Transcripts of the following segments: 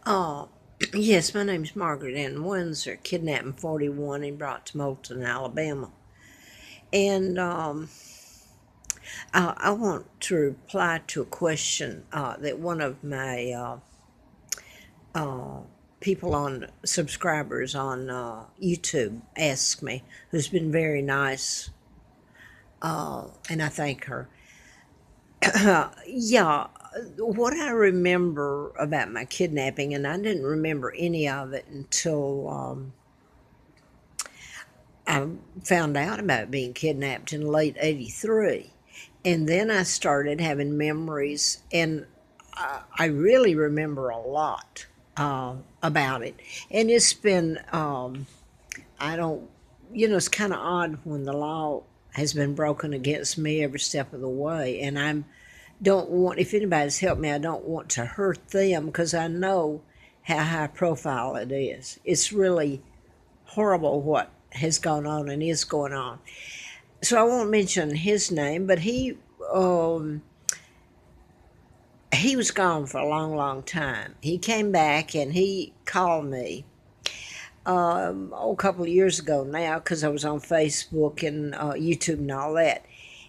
Uh, yes, my name's Margaret Ann Windsor, kidnapped in 41 and brought to Moulton, Alabama. And I want to reply to a question that one of my uh, people on subscribers on YouTube asked me, who's been very nice, and I thank her. Yeah, what I remember about my kidnapping, and I didn't remember any of it until I found out about being kidnapped in late 83. And then I started having memories, and I really remember a lot about it. And it's been, I don't, it's kind of odd when the law has been broken against me every step of the way. And don't want, if anybody's helped me, I don't want to hurt them because I know how high profile it is. It's really horrible what has gone on and is going on. So I won't mention his name, but he was gone for a long, long time. He came back and he called me a couple of years ago now because I was on Facebook and YouTube and all that,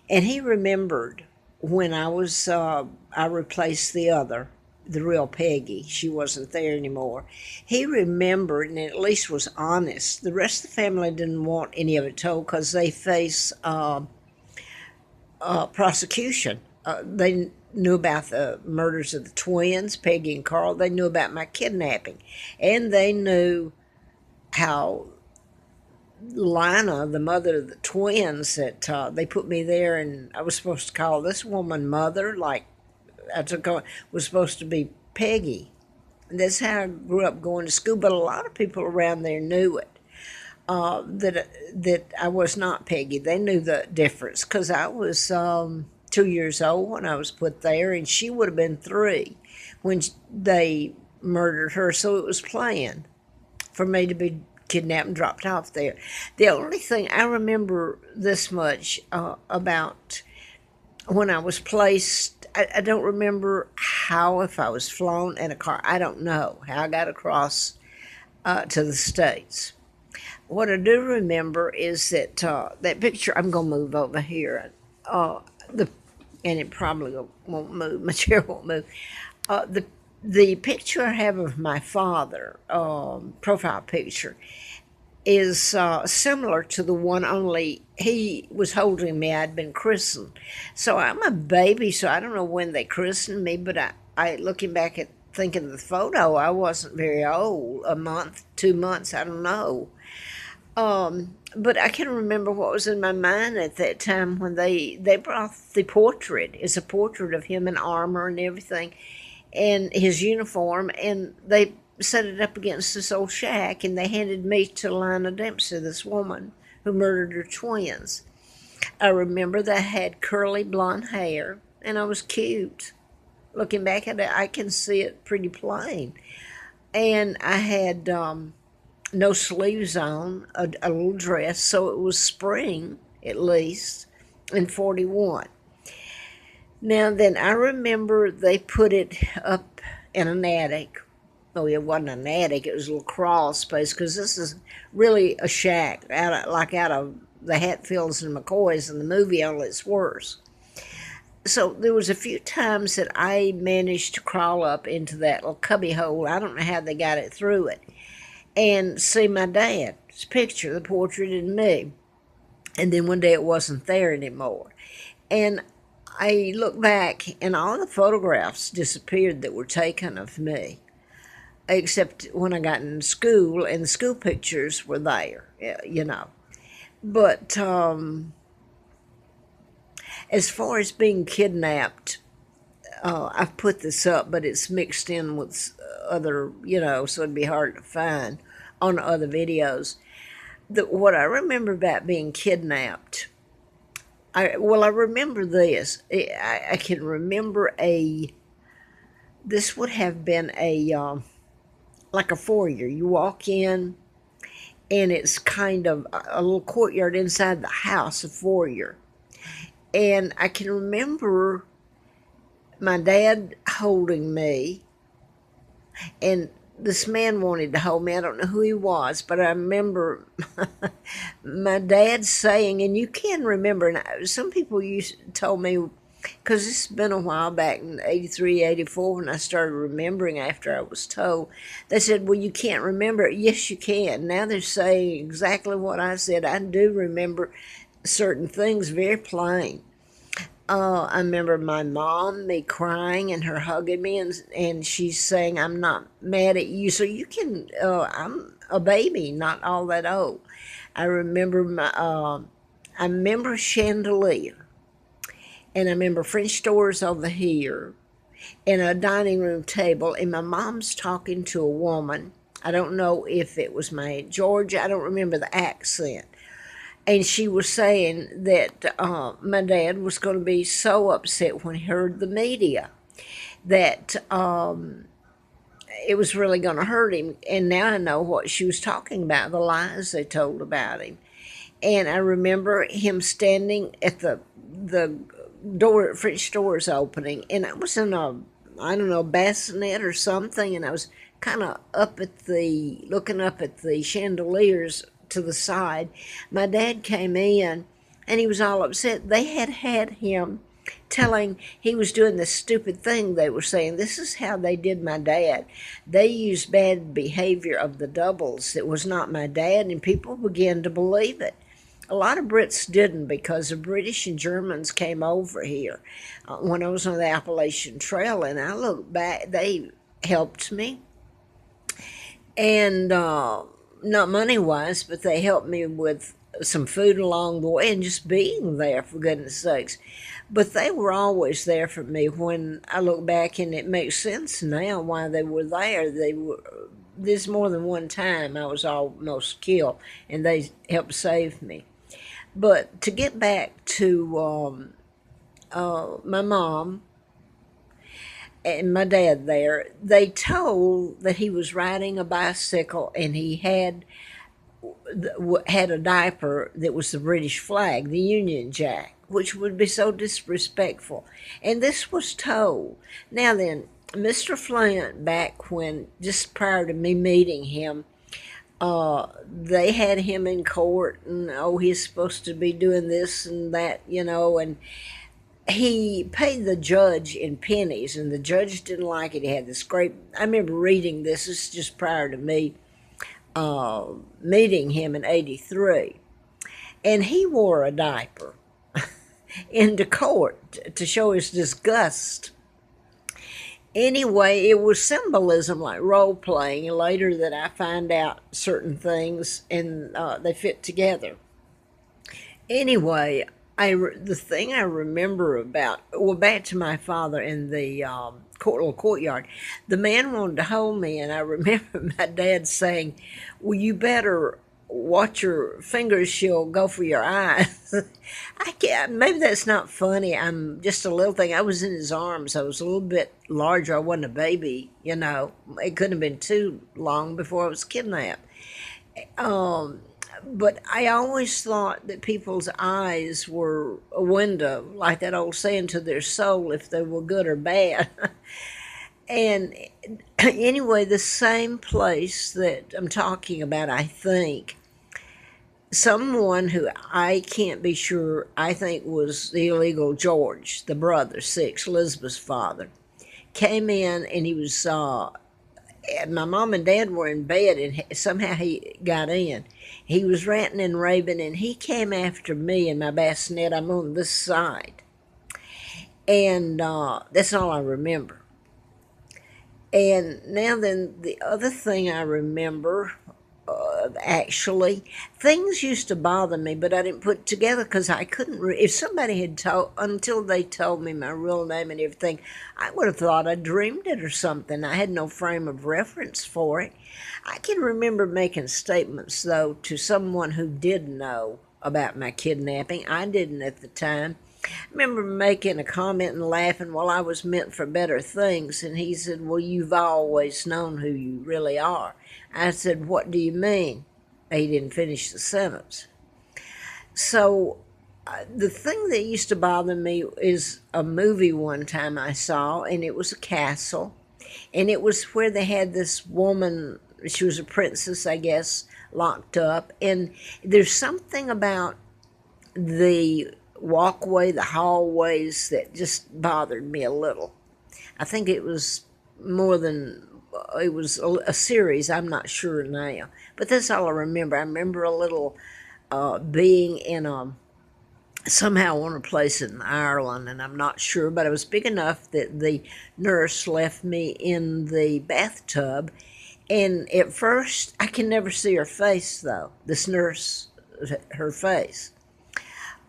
and he remembered when I replaced the real Peggy. She wasn't there anymore. He remembered and at least was honest. The rest of the family didn't want any of it told because they face prosecution. They knew about the murders of the twins, Peggy and Carl. They knew about my kidnapping. And they knew how Lina, the mother of the twins, that they put me there, and I was supposed to call this woman mother, like was supposed to be Peggy. And that's how I grew up going to school. But a lot of people around there knew it. That I was not Peggy. They knew the difference because I was 2 years old when I was put there, and she would have been 3 when they murdered her. So it was planned for me to be kidnapped and dropped off there. The only thing I remember this much about when I was placed, I don't remember how, if I was flown in a car. I don't know how I got across to the States. What I do remember is that that picture. I'm gonna move over here. The and it probably won't move. My chair won't move. The picture I have of my father, profile picture, is similar to the one, only he was holding me. I'd been christened. So I'm a baby, so I don't know when they christened me, but I looking back at thinking of the photo, I wasn't very old, a month, 2 months, I don't know. But I can remember what was in my mind at that time when they brought the portrait. It's a portrait of him in armor and everything, and his uniform, and they set it up against this old shack, and they handed me to Lina Dempsey, this woman who murdered her twins. I remember that I had curly blonde hair, and I was cute. Looking back at it, I can see it pretty plain. And I had no sleeves on, a little dress, so it was spring, at least, in 41. Now then, I remember they put it up in an attic. Oh, it wasn't an attic, it was a little crawl space, because this is really a shack, out of the Hatfields and McCoys in the movie, only it's worse. So there was a few times that I managed to crawl up into that little cubby hole. I don't know how they got it through it, and see my dad's picture, the portrait, and me. And then one day it wasn't there anymore. And I look back, and all the photographs disappeared that were taken of me, except when I got in school, and the school pictures were there. But as far as being kidnapped, I've put this up, but it's mixed in with other, so it'd be hard to find on other videos. What I remember about being kidnapped, I remember this. I can remember this would have been like a foyer. You walk in, and it's kind of a little courtyard inside the house, a foyer. And I can remember my dad holding me, and this man wanted to hold me. I don't know who he was, but I remember my dad saying, and you can remember, and some people told me, because it's been a while back in 83, 84 when I started remembering after I was told. They said, well, you can't remember it. Yes, you can. Now they're saying exactly what I said. I do remember certain things very plain. I remember my mom, me crying and her hugging me, and she's saying, I'm not mad at you. So you can, I'm a baby, not all that old. I remember I remember chandelier, and I remember French doors over here, and a dining room table, and my mom's talking to a woman. I don't know if it was my Aunt Georgia. I don't remember the accent. And she was saying that my dad was going to be so upset when he heard the media that it was really going to hurt him. And now I know what she was talking about, the lies they told about him. And I remember him standing at the door, French doors opening, and I was in a, I don't know, bassinet or something, and I was kind of looking up at the chandeliers to the side. My dad came in, and he was all upset. They had him telling he was doing this stupid thing. They were saying this is how they did my dad. They used bad behavior of the doubles. It was not my dad, and people began to believe it. A lot of Brits didn't, because the British and Germans came over here when I was on the Appalachian Trail, and I look back, they helped me. And not money-wise, but they helped me with some food along the way and just being there, for goodness sakes. But they were always there for me. When I look back, and it makes sense now why they were there. There's more than one time I was almost killed, and they helped save me. But to get back to my mom and my dad there, they told that he was riding a bicycle, and he had a diaper that was the British flag, the Union Jack, which would be so disrespectful. And this was told. Now then, Mr. Flint, back when, just prior to me meeting him, they had him in court, and oh, he's supposed to be doing this and that, and he paid the judge in pennies, and the judge didn't like it. He had this great, I remember reading this is just prior to me meeting him in 83, and he wore a diaper into court to show his disgust. Anyway, it was symbolism, like role playing, and later that I find out certain things, and they fit together. Anyway, the thing I remember about, well, back to my father in the little courtyard, the man wanted to hold me, and I remember my dad saying, well, you better watch your fingers, she'll go for your eyes. I can't, maybe that's not funny. I'm just a little thing. I was in his arms. I was a little bit larger. I wasn't a baby, It couldn't have been too long before I was kidnapped. But I always thought that people's eyes were a window, like that old saying, to their soul, if they were good or bad. And anyway, the same place that I'm talking about, I think, someone who I can't be sure, I think was the illegal George, the brother, Six, Elizabeth's father, came in, and he was, my mom and dad were in bed, and somehow he got in. He was ranting and raving, and he came after me in my bassinet. I'm on this side. And that's all I remember. And now then, the other thing I remember, actually, things used to bother me, but I didn't put it together because I couldn't. If somebody had told, until they told me my real name and everything, I would have thought I dreamed it or something. I had no frame of reference for it. I can remember making statements, though, to someone who did know about my kidnapping. I didn't at the time. I remember making a comment and laughing, well, I was meant for better things. And he said, well, you've always known who you really are. I said, what do you mean? He didn't finish the sentence. So the thing that used to bother me is a movie one time I saw, and it was a castle. And it was where they had this woman, she was a princess, I guess, locked up. And there's something about the walkway, the hallways, that just bothered me a little. I think it was more than, it was a series, I'm not sure now. But that's all I remember. I remember a little being in a, somehow on a place in Ireland, and I'm not sure, but I was big enough that the nurse left me in the bathtub. And at first, I can never see her face, though. This nurse, her face.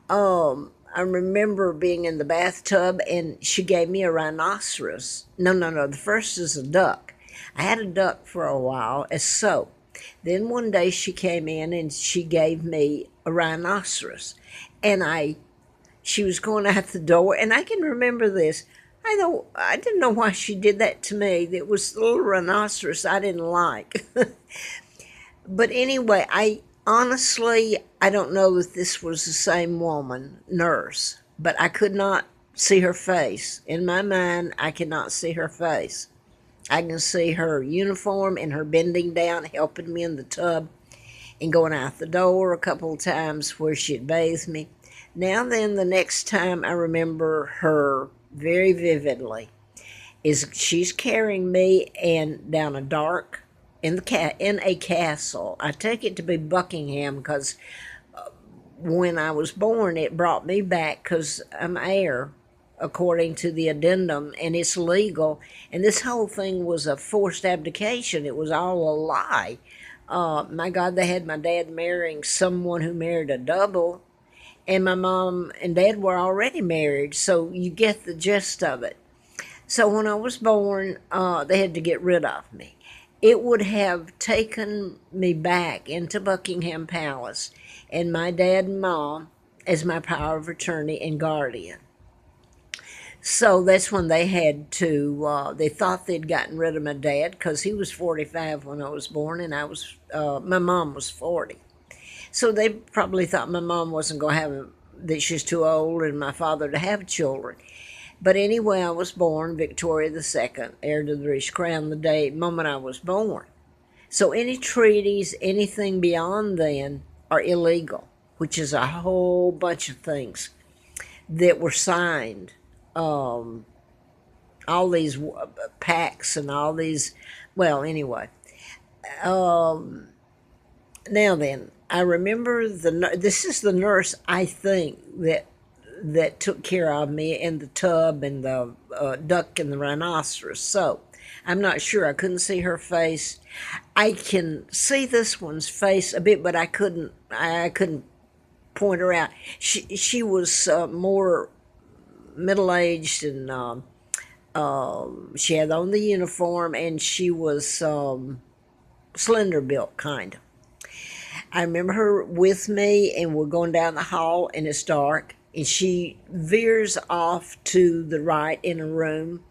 I remember being in the bathtub, and she gave me a rhinoceros. No, no, no. The first is a duck. I had a duck for a while as soap. Then one day she came in and she gave me a rhinoceros, and she was going out the door, and I can remember this. I didn't know why she did that to me. It was the little rhinoceros I didn't like. But anyway, I don't know that this was the same woman, nurse, but I could not see her face. In my mind, I cannot see her face. I can see her uniform and her bending down, helping me in the tub and going out the door a couple of times where she had bathed me. Now then, the next time I remember her very vividly is she's carrying me and down a dark, in a castle. I take it to be Buckingham because when I was born, it brought me back because I'm heir, according to the addendum, and it's legal. And this whole thing was a forced abdication. It was all a lie. My God, they had my dad marrying someone who married a double, and my mom and dad were already married, so you get the gist of it. So when I was born, they had to get rid of me. It would have taken me back into Buckingham Palace and my dad and mom as my power of attorney and guardian. So that's when they had to, they thought they'd gotten rid of my dad because he was 45 when I was born, and my mom was 40. So they probably thought my mom wasn't going to have, that she's too old, and my father to have children. But anyway, I was born Victoria II, heir to the British crown, the moment I was born. So any treaties, anything beyond then, are illegal, which is a whole bunch of things that were signed. All these pacts and all these, well, anyway. Now then, I remember this is the nurse, I think, that took care of me in the tub and the duck and the rhinoceros. So I'm not sure. I couldn't see her face. I can see this one's face a bit, but I couldn't point her out. She was more middle-aged, and she had on the uniform, and she was slender built, kind of. I remember her with me, and we're going down the hall, and it's dark, and she veers off to the right in a room,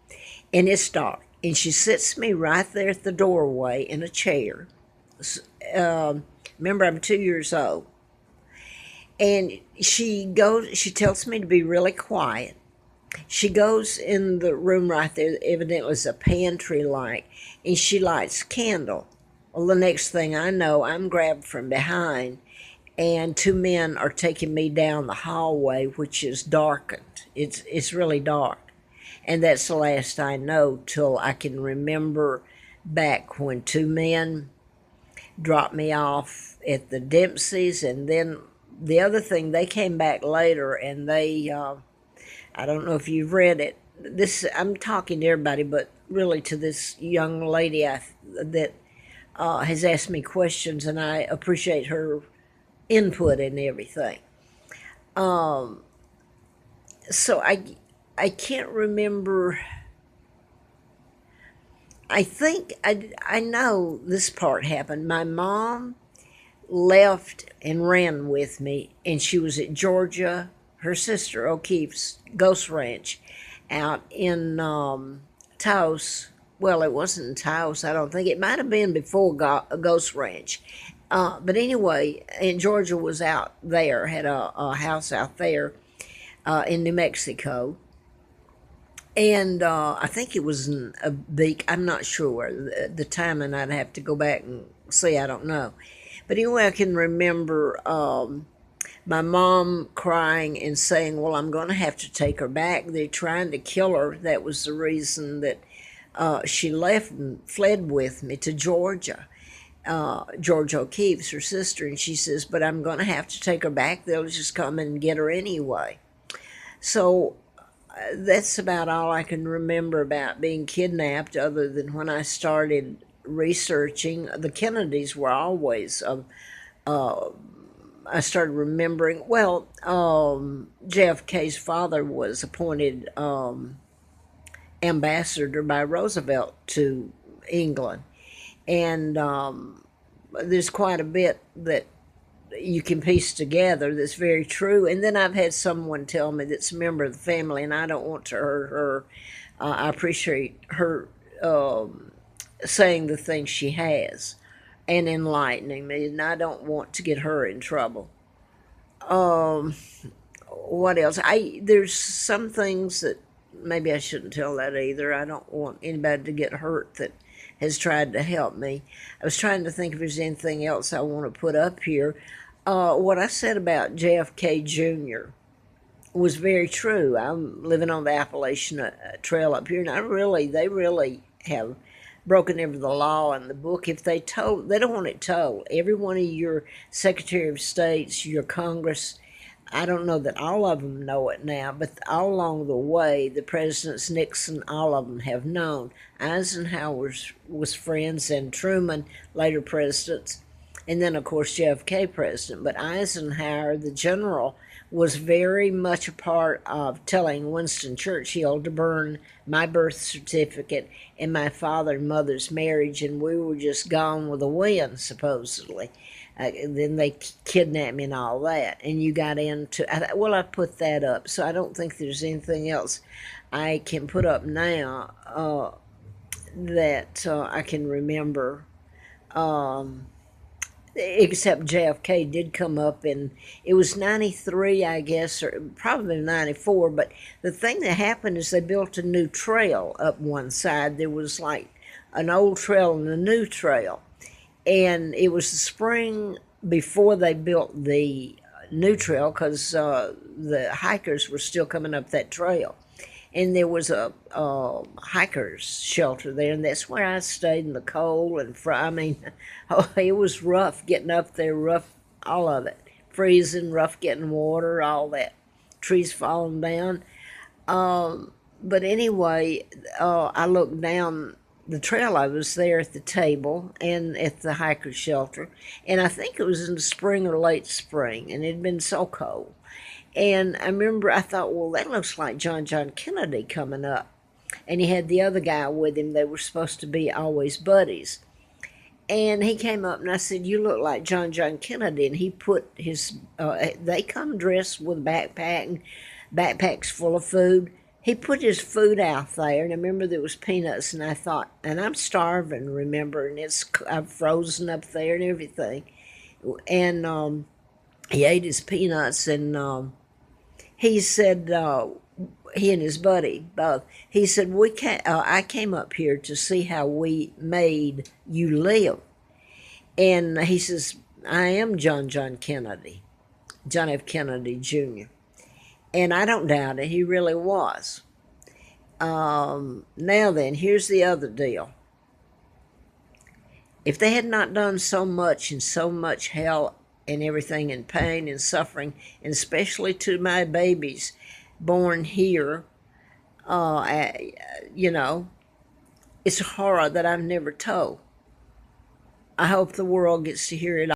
and it's dark, and she sits me right there at the doorway in a chair. Remember, I'm 2 years old, and she tells me to be really quiet. She goes in the room right there, evidently it's a pantry like, and she lights a candle. Well, the next thing I know, I'm grabbed from behind, and two men are taking me down the hallway, which is darkened. It's really dark. And that's the last I know till I can remember back when two men dropped me off at the Dempsey's, and then the other thing, they came back later, and they, I don't know if you've read it. I'm talking to everybody, but really to this young lady that has asked me questions, and I appreciate her input and everything. So I can't remember. I think I know this part happened. My mom left and ran with me, and she was at Georgia, her sister O'Keefe's Ghost Ranch out in Taos. Well, it wasn't in Taos, I don't think. It might have been before Ghost Ranch. But anyway, and Georgia was out there, had a house out there in New Mexico. And I think it was in a beak. I'm not sure. The timing, I'd have to go back and see. I don't know. But anyway, I can remember my mom crying and saying, "Well, I'm going to have to take her back. They're trying to kill her." That was the reason that she left and fled with me to Georgia. George O'Keefe's her sister, and she says, "But I'm going to have to take her back. They'll just come and get her anyway." So that's about all I can remember about being kidnapped, other than when I started researching. The Kennedys were always I started remembering. Well, JFK's father was appointed ambassador by Roosevelt to England, and there's quite a bit that you can piece together that's very true. And then I've had someone tell me that's a member of the family, and I don't want to hurt her. I appreciate her saying the things she has and enlightening me, and I don't want to get her in trouble. Um, what else? There's some things that maybe I shouldn't tell that either. I don't want anybody to get hurt that has tried to help me. I was trying to think if there's anything else I want to put up here. What I said about JFK Jr. was very true. I'm living on the Appalachian Trail up here, and they really have broken every the law in the book. If they don't want it told. Every one of your Secretary of States, your Congress, I don't know that all of them know it now, but all along the way, the presidents, Nixon, all of them have known. Eisenhower was friends, and Truman, later presidents, and then, of course, JFK president. But Eisenhower, the general, was very much a part of telling Winston Churchill to burn my birth certificate and my father and mother's marriage, and we were just gone with the wind, supposedly. Then they kidnapped me and all that, and you got into. Well, I put that up, so I don't think there's anything else I can put up now that I can remember. Um, Except JFK did come up, and it was 93, I guess, or probably 94. But the thing that happened is they built a new trail up one side. There was like an old trail and a new trail. And it was the spring before they built the new trail, because the hikers were still coming up that trail. And there was a hiker's shelter there, and that's where I stayed in the cold and I mean, oh, it was rough getting up there, rough, all of it, freezing, rough getting water, all that, trees falling down. But anyway, I looked down the trail. I was there at the table and at the hiker's shelter, and I think it was in the spring or late spring, and it had been so cold. And I remember I thought, well, that looks like John Kennedy coming up. And he had the other guy with him. They were supposed to be always buddies. And he came up and I said, "You look like John Kennedy." And he put they come dressed with backpacks full of food. He put his food out there. And I remember there was peanuts. And I thought, and I'm starving, remember, and I'm frozen up there and everything. And he ate his peanuts, and he said, he and his buddy both, he said, I came up here to see how we made you live. And he says, "I am John Kennedy, John F. Kennedy Jr." And I don't doubt it, he really was. Now then, here's the other deal. If they had not done so much and so much hell and everything, and pain and suffering, and especially to my babies born here, you know, it's a horror that I've never told. I hope the world gets to hear it